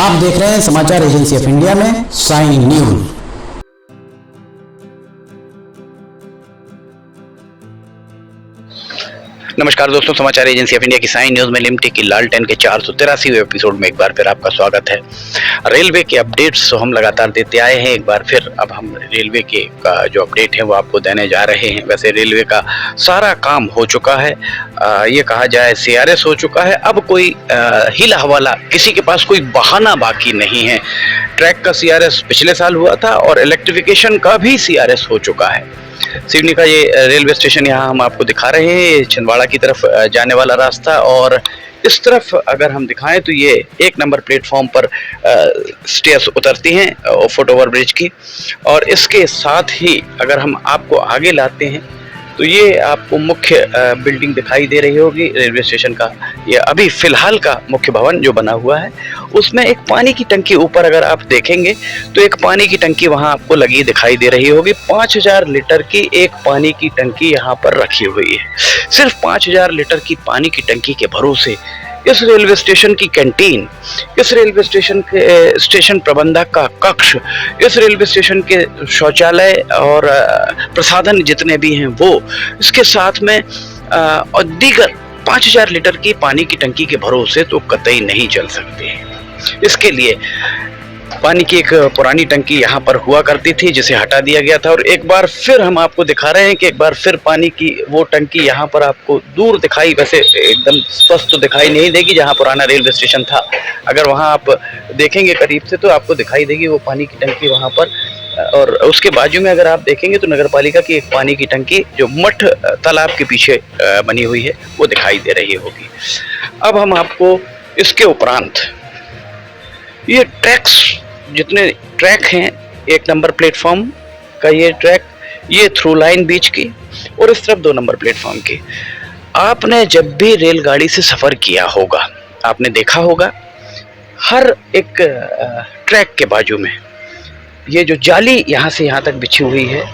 आप देख रहे हैं समाचार एजेंसी ऑफ इंडिया में साइन न्यूज। नमस्कार दोस्तों, समाचार एजेंसी ऑफ इंडिया की साइन न्यूज में लिमिटेड की लालटेन के 483वें एपिसोड में एक बार फिर आपका स्वागत है। रेलवे के अपडेट्स हम लगातार देते आए हैं। एक बार फिर अब हम रेलवे के का जो अपडेट है वो आपको देने जा रहे हैं। वैसे रेलवे का सारा काम हो चुका है, ये कहा जाए CRS हो चुका है। अब कोई हिला हवाला, किसी के पास कोई बहाना बाकी नहीं है। ट्रैक का CRS पिछले साल हुआ था और इलेक्ट्रिफिकेशन का भी CRS हो चुका है। सिवनी का ये रेलवे स्टेशन यहाँ हम आपको दिखा रहे हैं, छिंदवाड़ा की तरफ जाने वाला रास्ता। और इस तरफ अगर हम दिखाएं तो ये 1 नंबर प्लेटफॉर्म पर स्टेयर्स उतरती हैं फुट ओवर ब्रिज की। और इसके साथ ही अगर हम आपको आगे लाते हैं तो ये आपको मुख्य बिल्डिंग दिखाई दे रही होगी रेलवे स्टेशन का। ये अभी फिलहाल का मुख्य भवन जो बना हुआ है, उसमें एक पानी की टंकी ऊपर अगर आप देखेंगे तो एक पानी की टंकी वहां आपको लगी दिखाई दे रही होगी। 5000 लीटर की एक पानी की टंकी यहाँ पर रखी हुई है। सिर्फ 5000 लीटर की पानी की टंकी के भरोसे इस रेलवे स्टेशन की कैंटीन, इस रेलवे स्टेशन के स्टेशन प्रबंधक का कक्ष, इस रेलवे स्टेशन के शौचालय और प्रसाधन जितने भी हैं वो, इसके साथ में और दीगर 5000 लीटर की पानी की टंकी के भरोसे तो कतई नहीं चल सकते। इसके लिए पानी की एक पुरानी टंकी यहाँ पर हुआ करती थी जिसे हटा दिया गया था। और एक बार फिर हम आपको दिखा रहे हैं कि एक बार फिर पानी की वो टंकी यहाँ पर आपको दूर दिखाई, वैसे एकदम स्पष्ट तो दिखाई नहीं देगी जहाँ पुराना रेलवे स्टेशन था। अगर वहाँ आप देखेंगे करीब से तो आपको दिखाई देगी वो पानी की टंकी वहाँ पर। और उसके बाजू में अगर आप देखेंगे तो नगर पालिका की एक पानी की टंकी जो मठ तालाब के पीछे बनी हुई है वो दिखाई दे रही होगी। अब हम आपको इसके उपरांत ये ट्रैक्स, जितने ट्रैक हैं 1 नंबर प्लेटफॉर्म का ये ट्रैक, ये थ्रू लाइन बीच की और इस तरफ 2 नंबर प्लेटफॉर्म की। आपने जब भी रेलगाड़ी से सफ़र किया होगा, आपने देखा होगा हर एक ट्रैक के बाजू में ये जो जाली यहाँ से यहाँ तक बिछी हुई है,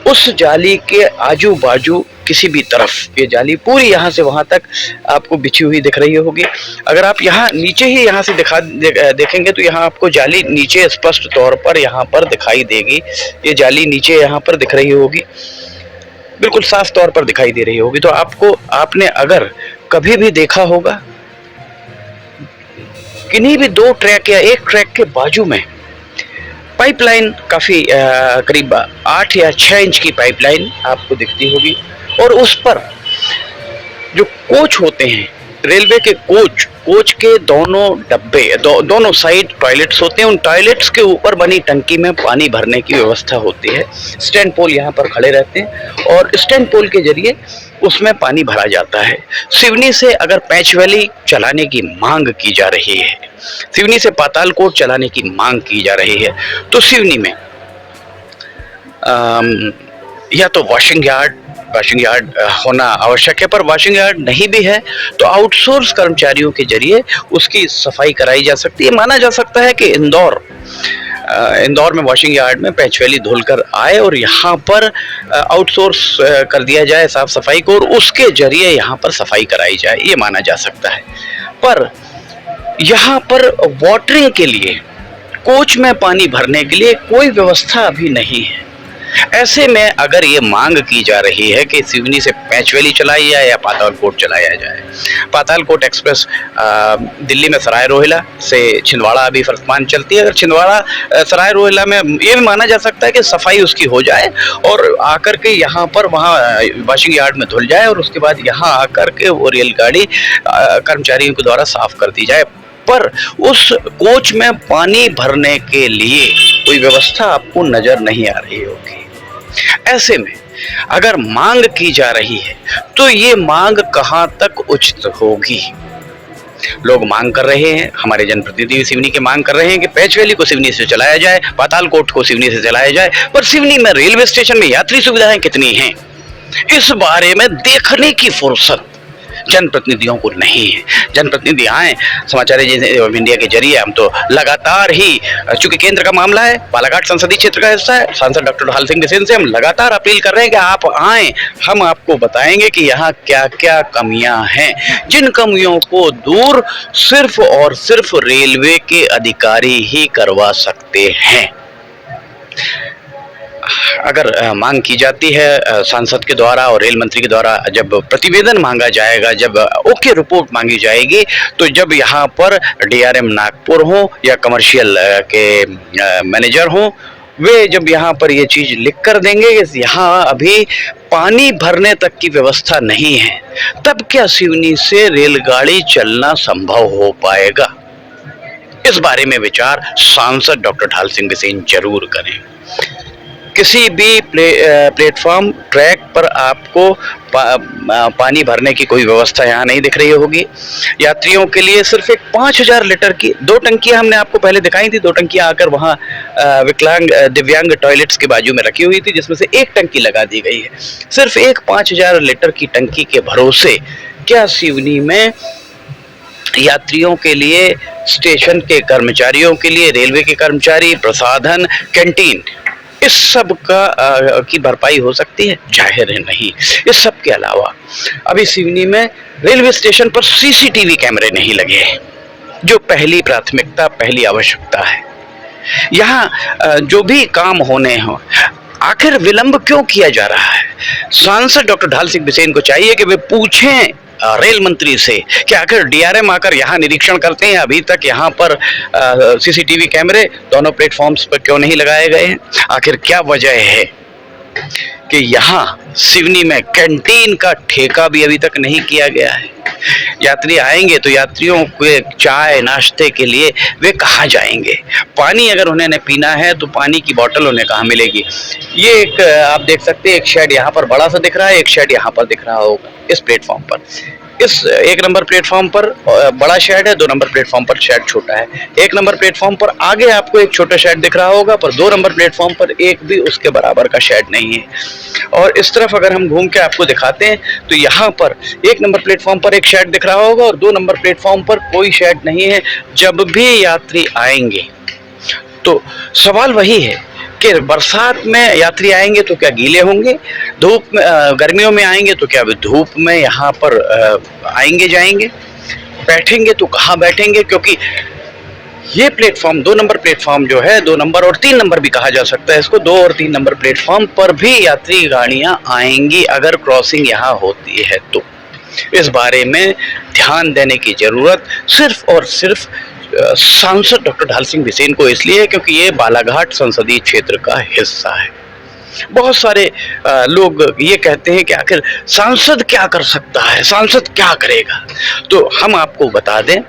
उस जाली के आजू बाजू किसी भी तरफ ये जाली पूरी यहाँ से वहाँ तक आपको बिछी हुई दिख रही होगी। अगर आप यहाँ नीचे ही यहाँ से देखेंगे तो यहाँ आपको जाली नीचे स्पष्ट तौर पर यहाँ पर दिखाई देगी। ये जाली नीचे यहाँ पर दिख रही होगी, बिल्कुल साफ तौर पर दिखाई दे रही होगी। तो आपने अगर कभी भी देखा होगा किन्हीं भी 2 ट्रैक या 1 ट्रैक के बाजू में पाइपलाइन काफ़ी करीब 8 या 6 इंच की पाइपलाइन आपको दिखती होगी। और उस पर जो कोच होते हैं रेलवे के, कोच के दोनों डब्बे, दोनों साइड टॉयलेट्स होते हैं। उन टॉयलेट्स के ऊपर बनी टंकी में पानी भरने की व्यवस्था होती है। स्टैंड पोल यहाँ पर खड़े रहते हैं और स्टैंड पोल के जरिए उसमें पानी भरा जाता है। सिवनी से अगर पैंच वैली चलाने की मांग की जा रही है, सिवनी से पातालकोट चलाने की मांग की जा रही है, तो सिवनी में या तो वॉशिंग यार्ड होना आवश्यक है। पर वॉशिंग यार्ड नहीं भी है तो आउटसोर्स कर्मचारियों के जरिए उसकी सफाई कराई जा सकती है। माना जा सकता है कि इंदौर में वॉशिंग यार्ड में पैंचवैली धुलकर आए और यहाँ पर आउटसोर्स कर दिया जाए साफ सफाई को और उसके जरिए यहाँ पर सफाई कराई जाए, ये माना जा सकता है। पर यहाँ पर वाटरिंग के लिए, कोच में पानी भरने के लिए कोई व्यवस्था अभी नहीं है। ऐसे में अगर ये मांग की जा रही है कि सिवनी से पैंचवैली चलाई जाए या पातालकोट चलाया जाए, पातालकोट एक्सप्रेस दिल्ली में सराय रोहिला से छिंदवाड़ा अभी वर्तमान चलती है। अगर छिंदवाड़ा सराय रोहिला में ये भी माना जा सकता है कि सफाई उसकी हो जाए और आकर के यहाँ पर वहाँ वॉशिंग यार्ड में धुल जाए और उसके बाद यहाँ आकर के वो रेलगाड़ी कर्मचारियों के द्वारा साफ कर दी जाए। पर उस कोच में पानी भरने के लिए कोई व्यवस्था आपको नजर नहीं आ रही होगी। ऐसे में अगर मांग की जा रही है तो ये मांग कहां तक उचित होगी? लोग मांग कर रहे हैं, हमारे जनप्रतिनिधि सिवनी के मांग कर रहे हैं कि पैंचवैली को सिवनी से चलाया जाए, पातालकोट को सिवनी से चलाया जाए। पर सिवनी में रेलवे स्टेशन में यात्री सुविधाएं कितनी हैं, इस बारे में देखने की फुर्सत जनप्रतिनिधियों को नहीं है। जनप्रतिनिधि आए समाचार एजेंसी ऑफ इंडिया के जरिए हम तो लगातार ही, चूंकि केंद्र का मामला है, बालाघाट संसदीय क्षेत्र का हिस्सा है, सांसद डॉक्टर ढाल सिंह बिसेन से हम लगातार अपील कर रहे हैं कि आप आए, हम आपको बताएंगे कि यहाँ क्या क्या कमियां हैं, जिन कमियों को दूर सिर्फ और सिर्फ रेलवे के अधिकारी ही करवा सकते हैं। अगर मांग की जाती है सांसद के द्वारा और रेल मंत्री के द्वारा, जब प्रतिवेदन मांगा जाएगा, जब ओके रिपोर्ट मांगी जाएगी, तो जब यहाँ पर डीआरएम नागपुर हो या कमर्शियल के मैनेजर हो, वे जब यहाँ पर ये चीज लिख कर देंगे कि यहाँ अभी पानी भरने तक की व्यवस्था नहीं है, तब क्या सिवनी से रेलगाड़ी चलना संभव हो पाएगा? इस बारे में विचार सांसद डॉक्टर ढाल सिंह बिसेन जरूर करें। किसी भी प्लेटफॉर्म ट्रैक पर आपको पानी भरने की कोई व्यवस्था यहाँ नहीं दिख रही होगी। यात्रियों के लिए सिर्फ एक 5000 लीटर की 2 टंकियां हमने आपको पहले दिखाई थी। 2 टंकियां आकर वहाँ विकलांग दिव्यांग टॉयलेट्स के बाजू में रखी हुई थी, जिसमें से एक टंकी लगा दी गई है। सिर्फ एक 5000 लीटर की टंकी के भरोसे क्या सिवनी में यात्रियों के लिए, स्टेशन के कर्मचारियों के लिए, रेलवे के कर्मचारी, प्रसाधन, कैंटीन, इस सब का की भरपाई हो सकती है? जाहिर है नहीं। इस सब के अलावा अभी सिवनी में रेलवे स्टेशन पर सीसीटीवी कैमरे नहीं लगे, जो पहली प्राथमिकता, पहली आवश्यकता है। यहाँ जो भी काम होने हो, आखिर विलंब क्यों किया जा रहा है? सांसद डॉक्टर ढाल सिंह बिसेन को चाहिए कि वे पूछें रेल मंत्री से कि आखिर डीआरएम आकर यहाँ निरीक्षण करते हैं, अभी तक यहाँ पर सीसीटीवी कैमरे दोनों प्लेटफॉर्म्स पर क्यों नहीं लगाए गए हैं? आखिर क्या वजह है कि यहाँ सिवनी में कैंटीन का ठेका भी अभी तक नहीं किया गया है? यात्री आएंगे तो यात्रियों के चाय नाश्ते के लिए वे कहाँ जाएंगे? पानी अगर उन्हें पीना है तो पानी की बोतल उन्हें कहाँ मिलेगी? ये एक आप देख सकते हैं, एक शेड यहाँ पर बड़ा सा दिख रहा है, एक शेड यहाँ पर दिख रहा होगा इस प्लेटफॉर्म पर। इस 1 नंबर प्लेटफॉर्म पर बड़ा शेड है, 2 नंबर प्लेटफॉर्म पर शेड छोटा है। 1 नंबर प्लेटफॉर्म पर आगे आपको एक छोटा शेड दिख रहा होगा, पर 2 नंबर प्लेटफॉर्म पर एक भी उसके बराबर का शेड नहीं है। और इस तरफ अगर हम घूम के आपको दिखाते हैं तो यहाँ पर 1 नंबर प्लेटफॉर्म पर एक शेड दिख रहा होगा और 2 नंबर प्लेटफॉर्म पर कोई शेड नहीं है। जब भी यात्री आएंगे तो सवाल वही है कि बरसात में यात्री आएंगे तो क्या गीले होंगे? धूप में, गर्मियों में आएंगे तो क्या धूप में यहाँ पर आएंगे जाएंगे? बैठेंगे तो कहाँ बैठेंगे? क्योंकि ये प्लेटफॉर्म 2 नंबर प्लेटफॉर्म जो है, 2 नंबर और 3 नंबर भी कहा जा सकता है इसको, 2 और 3 नंबर प्लेटफॉर्म पर भी यात्री गाड़ियां आएंगी अगर क्रॉसिंग यहाँ होती है तो। इस बारे में ध्यान देने की जरूरत सिर्फ और सिर्फ सांसद डॉक्टर ढाल सिंह बिसेन को इसलिए है क्योंकि ये बालाघाट संसदीय क्षेत्र का हिस्सा है। बहुत सारे लोग ये कहते हैं कि आखिर सांसद क्या कर सकता है, सांसद क्या करेगा? तो हम आपको बता दें,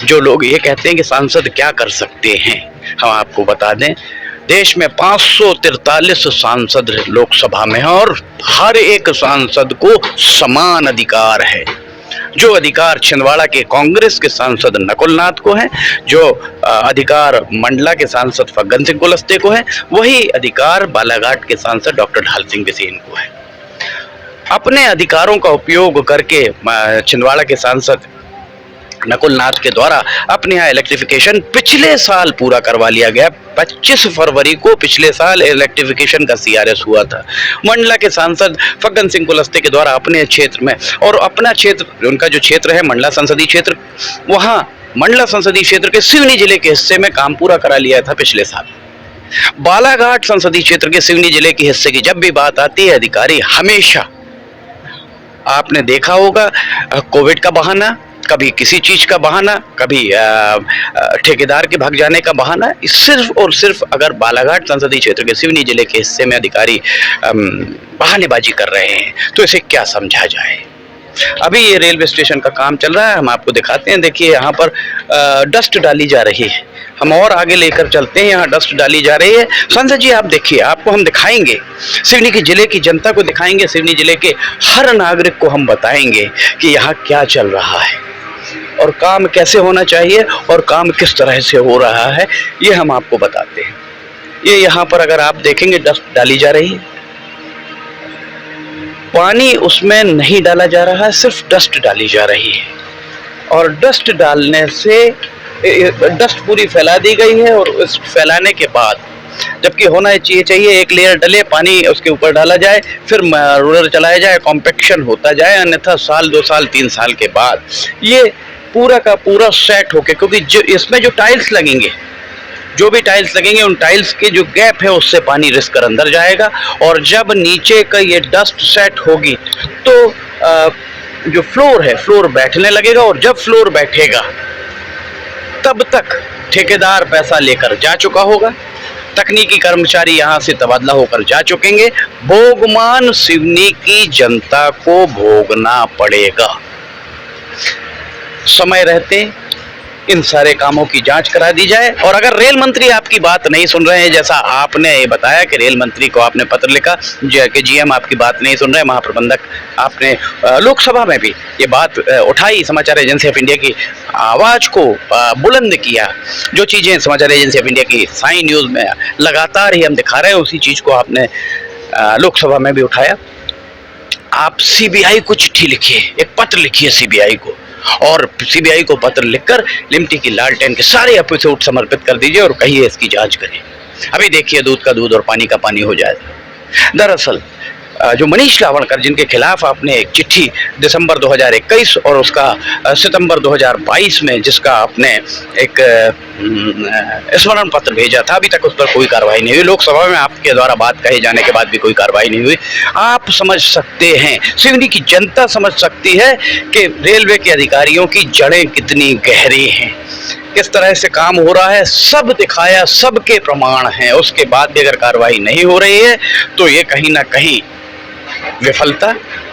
जो लोग ये कहते हैं कि सांसद क्या कर सकते हैं, हम आपको बता दें, देश में 543 सांसद लोकसभा में हैं और हर एक सांसद को समान अधिकार है। जो अधिकार छिंदवाड़ा के कांग्रेस के सांसद नकुल नाथ को है, जो अधिकार मंडला के सांसद फग्गन सिंह कुलस्ते को है, वही अधिकार बालाघाट के सांसद डॉक्टर ढाल सिंह बिसेन को है। अपने अधिकारों का उपयोग करके छिंदवाड़ा के सांसद नकुल नाथ के द्वारा अपने यहाँ इलेक्ट्रिफिकेशन पिछले साल पूरा करवा लिया गया। 25 फरवरी को पिछले साल इलेक्ट्रिफिकेशन का सीआरएस हुआ था। मंडला के सांसद फग्गन सिंह कुलस्ते के द्वारा अपने क्षेत्र में, और अपना क्षेत्र, उनका जो क्षेत्र है मंडला संसदीय क्षेत्र, वहाँ मंडला संसदीय क्षेत्र के सिवनी जिले के हिस्से में काम पूरा करा लिया था पिछले साल। बालाघाट संसदीय क्षेत्र के सिवनी जिले के हिस्से की जब भी बात आती है, अधिकारी हमेशा, आपने देखा होगा, कोविड का बहाना, कभी किसी चीज का बहाना, कभी ठेकेदार के भाग जाने का बहाना, सिर्फ और सिर्फ अगर बालाघाट संसदीय क्षेत्र के सिवनी जिले के हिस्से में अधिकारी बहानेबाजी कर रहे हैं तो इसे क्या समझा जाए? अभी ये रेलवे स्टेशन का काम चल रहा है, हम आपको दिखाते हैं। देखिए यहाँ पर डस्ट डाली जा रही है, हम और आगे लेकर चलते हैं। यहाँ डस्ट डाली जा रही है। सांसद जी आप देखिए, आपको हम दिखाएंगे, सिवनी के जिले की जनता को दिखाएंगे, सिवनी जिले के हर नागरिक को हम बताएंगे कि यहाँ क्या चल रहा है और काम कैसे होना चाहिए और काम किस तरह से हो रहा है, ये हम आपको बताते हैं। ये यहाँ पर अगर आप देखेंगे डस्ट डाली जा रही है, पानी उसमें नहीं डाला जा रहा है, सिर्फ डस्ट डाली जा रही है और डस्ट डालने से डस्ट पूरी फैला दी गई है और उस फैलाने के बाद जबकि होना चाहिए एक लेयर डले, पानी उसके ऊपर डाला जाए, फिर रोलर चलाया जाए, कॉम्पैक्शन होता जाए, अन्यथा साल 2 साल 3 साल के बाद ये पूरा का पूरा सेट होके, क्योंकि जो इसमें जो टाइल्स लगेंगे, जो भी टाइल्स लगेंगे उन टाइल्स के जो गैप है उससे पानी रिस कर अंदर जाएगा और जब नीचे का ये डस्ट सेट होगी तो जो फ्लोर है, फ्लोर बैठने लगेगा और जब फ्लोर बैठेगा तब तक ठेकेदार पैसा लेकर जा चुका होगा, तकनीकी कर्मचारी यहां से तबादला होकर जा चुकेंगे, भोगमान सिवनी की जनता को भोगना पड़ेगा। समय रहते इन सारे कामों की जांच करा दी जाए और अगर रेल मंत्री आपकी बात नहीं सुन रहे हैं, जैसा आपने बताया कि रेल मंत्री को आपने पत्र लिखा कि जीएम आपकी बात नहीं सुन रहे, महाप्रबंधक आपने लोकसभा में भी ये बात उठाई, समाचार एजेंसी ऑफ इंडिया की आवाज को बुलंद किया, जो चीजें समाचार एजेंसी ऑफ इंडिया की साई न्यूज में लगातार ही हम दिखा रहे हैं उसी चीज को आपने लोकसभा में भी उठाया। आप सीबीआई को चिट्ठी लिखिए, एक पत्र लिखिए सीबीआई को और सीबीआई को पत्र लिखकर लिमटी की लालटेन के सारे एपिसोड समर्पित कर दीजिए और कहिए इसकी जांच करें। अभी देखिए दूध का दूध और पानी का पानी हो जाएगा। दरअसल जो मनीष लावणकर जिनके खिलाफ आपने एक चिट्ठी दिसंबर 2021 और उसका सितंबर 2022 में जिसका आपने एक स्मरण पत्र भेजा था, अभी तक उस पर कोई कार्रवाई नहीं हुई, लोकसभा में आपके द्वारा बात कहे जाने के बाद भी कोई कार्रवाई नहीं हुई। आप समझ सकते हैं, सिवनी की जनता समझ सकती है कि रेलवे के अधिकारियों की जड़ें कितनी गहरी हैं, किस तरह से काम हो रहा है, सब दिखाया, सबके प्रमाण हैं, उसके बाद भी अगर कार्रवाई नहीं हो रही है तो ये कहीं ना कहीं विफलता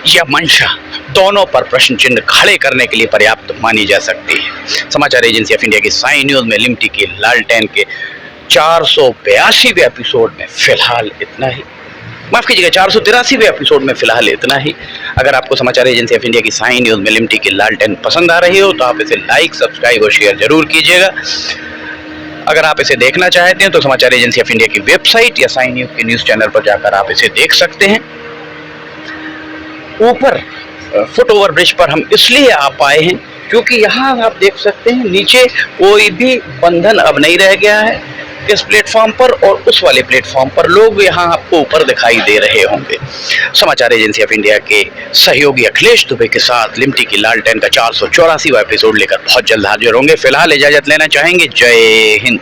या मंशा दोनों पर प्रश्न चिन्ह खड़े करने के लिए पर्याप्त मानी जा सकती है। समाचार एजेंसी ऑफ इंडिया की साई न्यूज में लिमटी की लालटेन के 482वें एपिसोड में फिलहाल इतना ही, माफ कीजिएगा 483वें एपिसोड में फिलहाल इतना ही। अगर आपको समाचार एजेंसी ऑफ इंडिया की साई न्यूज में लिमटी की लालटेन पसंद आ रही हो तो आप इसे लाइक, सब्सक्राइब और शेयर जरूर कीजिएगा। अगर आप इसे देखना चाहते हैं तो समाचार एजेंसी ऑफ इंडिया की वेबसाइट या साई न्यूज के न्यूज चैनल पर जाकर आप इसे देख सकते हैं। ऊपर फुट ओवर ब्रिज पर हम इसलिए आ पाए हैं क्योंकि यहाँ आप देख सकते हैं नीचे कोई भी बंधन अब नहीं रह गया है इस प्लेटफॉर्म पर, और उस वाले प्लेटफॉर्म पर लोग यहाँ आपको ऊपर दिखाई दे रहे होंगे। समाचार एजेंसी ऑफ इंडिया के सहयोगी अखिलेश दुबे के साथ लिमटी की लालटेन का 484वां एपिसोड लेकर बहुत जल्द हाजिर होंगे। फिलहाल इजाजत लेना चाहेंगे। जय हिंद।